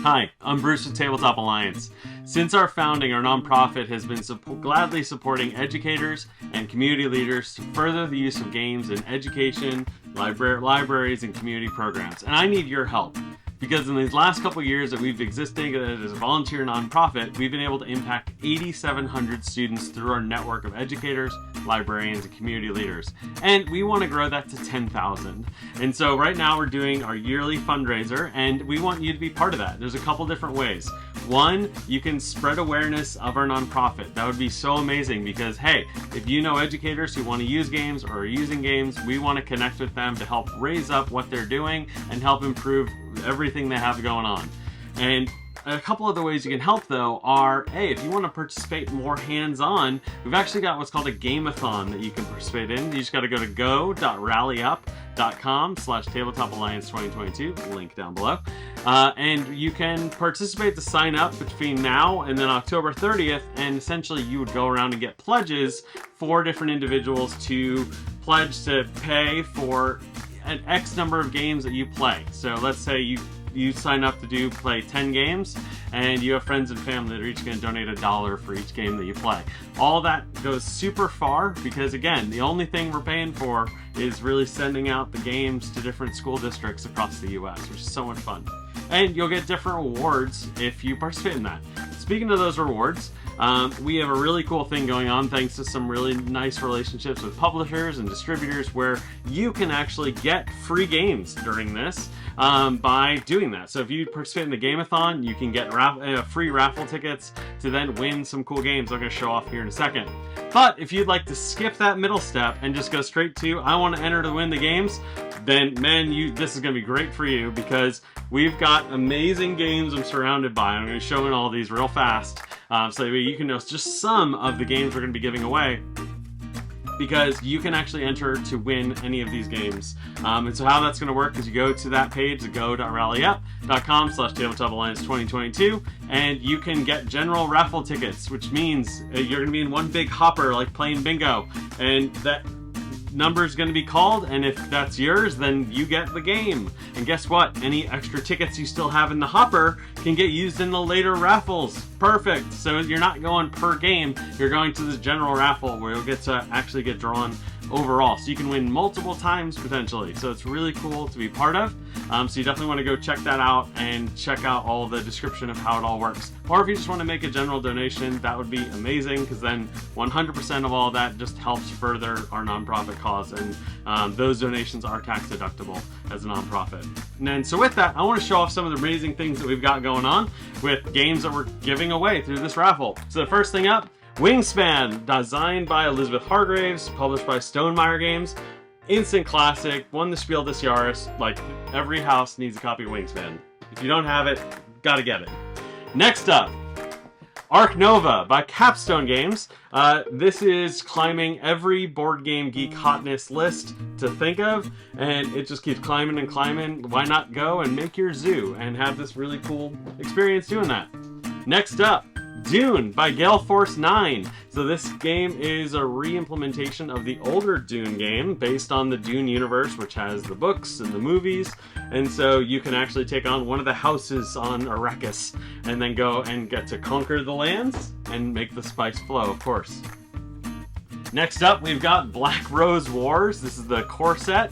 Hi, I'm Bruce with Tabletop Alliance. Since our founding, our nonprofit has been gladly supporting educators and community leaders to further the use of games in education, libraries, and community programs. And I need your help. Because in these last couple years that we've existed as a volunteer nonprofit, we've been able to impact 8,700 students through our network of educators, librarians, and community leaders. And we want to grow that to 10,000. And so right now we're doing our yearly fundraiser, and we want you to be part of that. There's a couple different ways. One, you can spread awareness of our nonprofit. That would be so amazing because, hey, if you know educators who want to use games or are using games, we want to connect with them to help raise up what they're doing and help improve everything they have going on. And a couple of the ways you can help though are, hey, if you want to participate more hands-on, we've actually got what's called a game-a-thon that you can participate in. You just got to go to go.rallyup.com/Tabletop Alliance 2022, link down below. And you can participate to sign up between now and then October 30th, and essentially you would go around and get pledges for different individuals to pledge to pay for an X number of games that you play. So let's say you sign up to play 10 games and you have friends and family that are each going to donate $1 for each game that you play. All that goes super far because, again, the only thing we're paying for is really sending out the games to different school districts across the US, which is so much fun. And you'll get different rewards if you participate in that. Speaking of those rewards, we have a really cool thing going on thanks to some really nice relationships with publishers and distributors where you can actually get free games during this by doing that. So if you participate in the game-a-thon, you can get free raffle tickets to then win some cool games I'm going to show off here in a second. But if you'd like to skip that middle step and just go straight to, I want to enter to win the games, then man, this is going to be great for you because we've got amazing games I'm surrounded by. I'm going to be showing all these real fast. So you can know just some of the games we're going to be giving away because you can actually enter to win any of these games. And so how that's going to work is you go to that page, go.rallyup.com/Tabletop Alliance 2022, and you can get general raffle tickets, which means you're going to be in one big hopper like playing bingo, and that number is going to be called, and if that's yours, then you get the game. And guess what? Any extra tickets you still have in the hopper can get used in the later raffles. Perfect. So you're not going per game, you're going to this general raffle where you'll get to actually get drawn overall. So you can win multiple times potentially. So it's really cool to be part of. So you definitely want to go check that out and check out all the description of how it all works. Or if you just want to make a general donation, that would be amazing because then 100% of all that just helps further our nonprofit cause, and those donations are tax deductible as a nonprofit. And then so with that, I want to show off some of the amazing things that we've got going on with games that we're giving away through this raffle. So the first thing up, Wingspan, designed by Elizabeth Hargraves, published by Stonemaier Games. Instant classic, won the Spiel des Jahres. Like, every house needs a copy of Wingspan. If you don't have it, gotta get it. Next up, Ark Nova by Capstone Games. This is climbing every board game geek hotness list to think of, and it just keeps climbing and climbing. Why not go and make your zoo and have this really cool experience doing that? Next up, Dune by Gale Force 9. So this game is a re-implementation of the older Dune game based on the Dune universe, which has the books and the movies. And so you can actually take on one of the houses on Arrakis and then go and get to conquer the lands and make the spice flow, of course. Next up, we've got Black Rose Wars. This is the core set.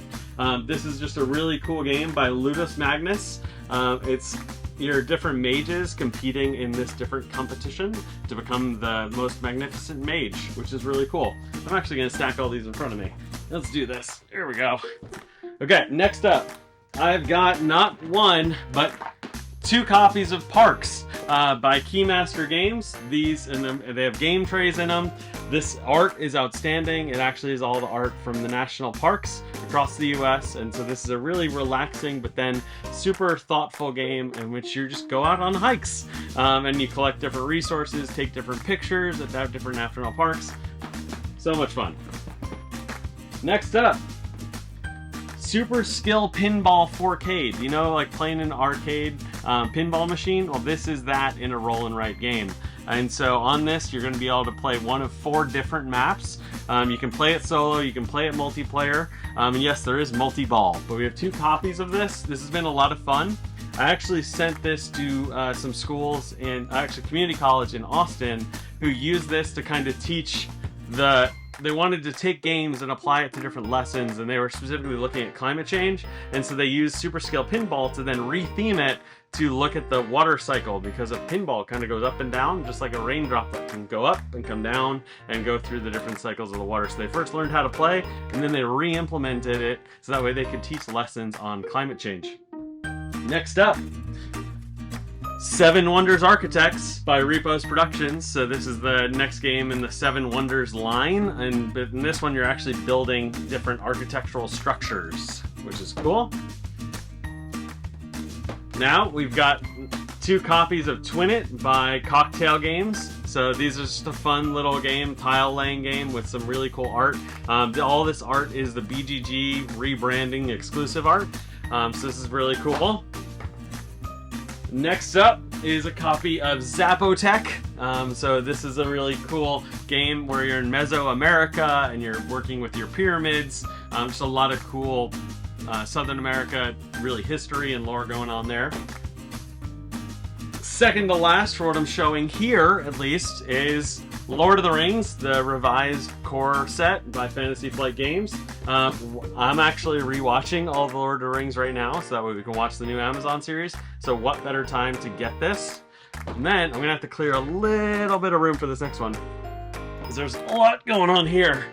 This is just a really cool game by Ludus Magnus. It's your different mages competing in this different competition to become the most magnificent mage, which is really cool. I'm actually going to stack all these in front of me. Let's do this. Here we go. Okay, next up, I've got not one, but 2 copies of Parks by Keymaster Games. These, and they have game trays in them. This art is outstanding. It actually is all the art from the national parks across the US, and so this is a really relaxing but then super thoughtful game in which you just go out on hikes and you collect different resources, take different pictures at different national parks. So much fun. Next up, Super Skill Pinball 4K. You know, like playing an arcade pinball machine? Well, this is that in a roll and write game. And so on this, you're going to be able to play one of 4 different maps. You can play it solo, you can play it multiplayer, and yes, there is multi-ball. But we have 2 copies of this. This has been a lot of fun. I actually sent this to some schools in, actually community college in Austin, who used this to kind of teach they wanted to take games and apply it to different lessons, and they were specifically looking at climate change, and so they used Super Skill Pinball to then retheme it to look at the water cycle, because a pinball kind of goes up and down, just like a raindrop that can go up and come down and go through the different cycles of the water. So they first learned how to play, and then they re-implemented it so that way they could teach lessons on climate change. Next up, Seven Wonders Architects by Repos Productions. So this is the next game in the Seven Wonders line, and in this one you're actually building different architectural structures, which is cool. Now we've got 2 copies of Twin It by Cocktail Games. So these are just a fun little game, tile laying game with some really cool art. All this art is the BGG rebranding exclusive art. So this is really cool. Next up is a copy of Zapotec. So this is a really cool game where you're in Mesoamerica and you're working with your pyramids. Just a lot of cool Southern America, really history and lore going on there. Second to last for what I'm showing here, at least, is Lord of the Rings, the revised core set by Fantasy Flight Games. I'm actually rewatching all the Lord of the Rings right now, so that way we can watch the new Amazon series. So what better time to get this? And then I'm gonna have to clear a little bit of room for this next one, because there's a lot going on here.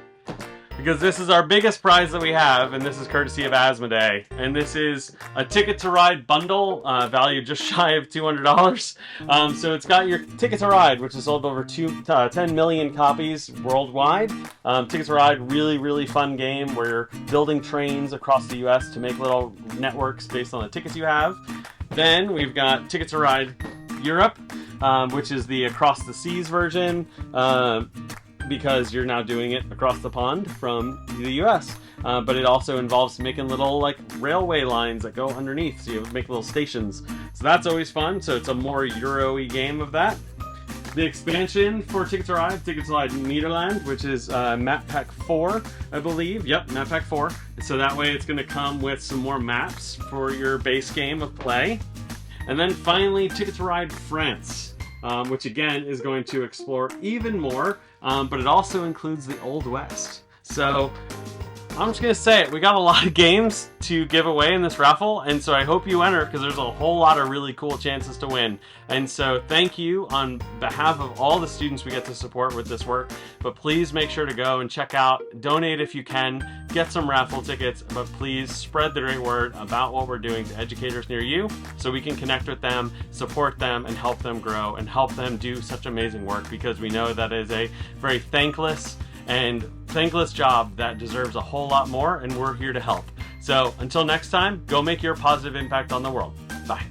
Because this is our biggest prize that we have, and this is courtesy of Asmodee. And this is a Ticket to Ride bundle, valued just shy of $200. So it's got your Ticket to Ride, which has sold over 10 million copies worldwide. Ticket to Ride, really, really fun game where you're building trains across the US to make little networks based on the tickets you have. Then we've got Ticket to Ride Europe, which is the Across the Seas version. Because you're now doing it across the pond from the US. But it also involves making little like railway lines that go underneath, so you make little stations. So that's always fun, so it's a more Euro-y game of that. The expansion for Ticket to Ride Nederland, which is Map Pack 4, I believe. Yep, Map Pack 4. So that way it's gonna come with some more maps for your base game of play. And then finally, Ticket to Ride France, which again is going to explore even more, but it also includes the Old West. So I'm just gonna say it, we got a lot of games to give away in this raffle, and so I hope you enter, because there's a whole lot of really cool chances to win. And so thank you on behalf of all the students we get to support with this work, but please make sure to go and check out, donate if you can, get some raffle tickets, but please spread the great word about what we're doing to educators near you, so we can connect with them, support them, and help them grow, and help them do such amazing work, because we know that is a very thankless job that deserves a whole lot more, and we're here to help. So until next time, go make your positive impact on the world. Bye.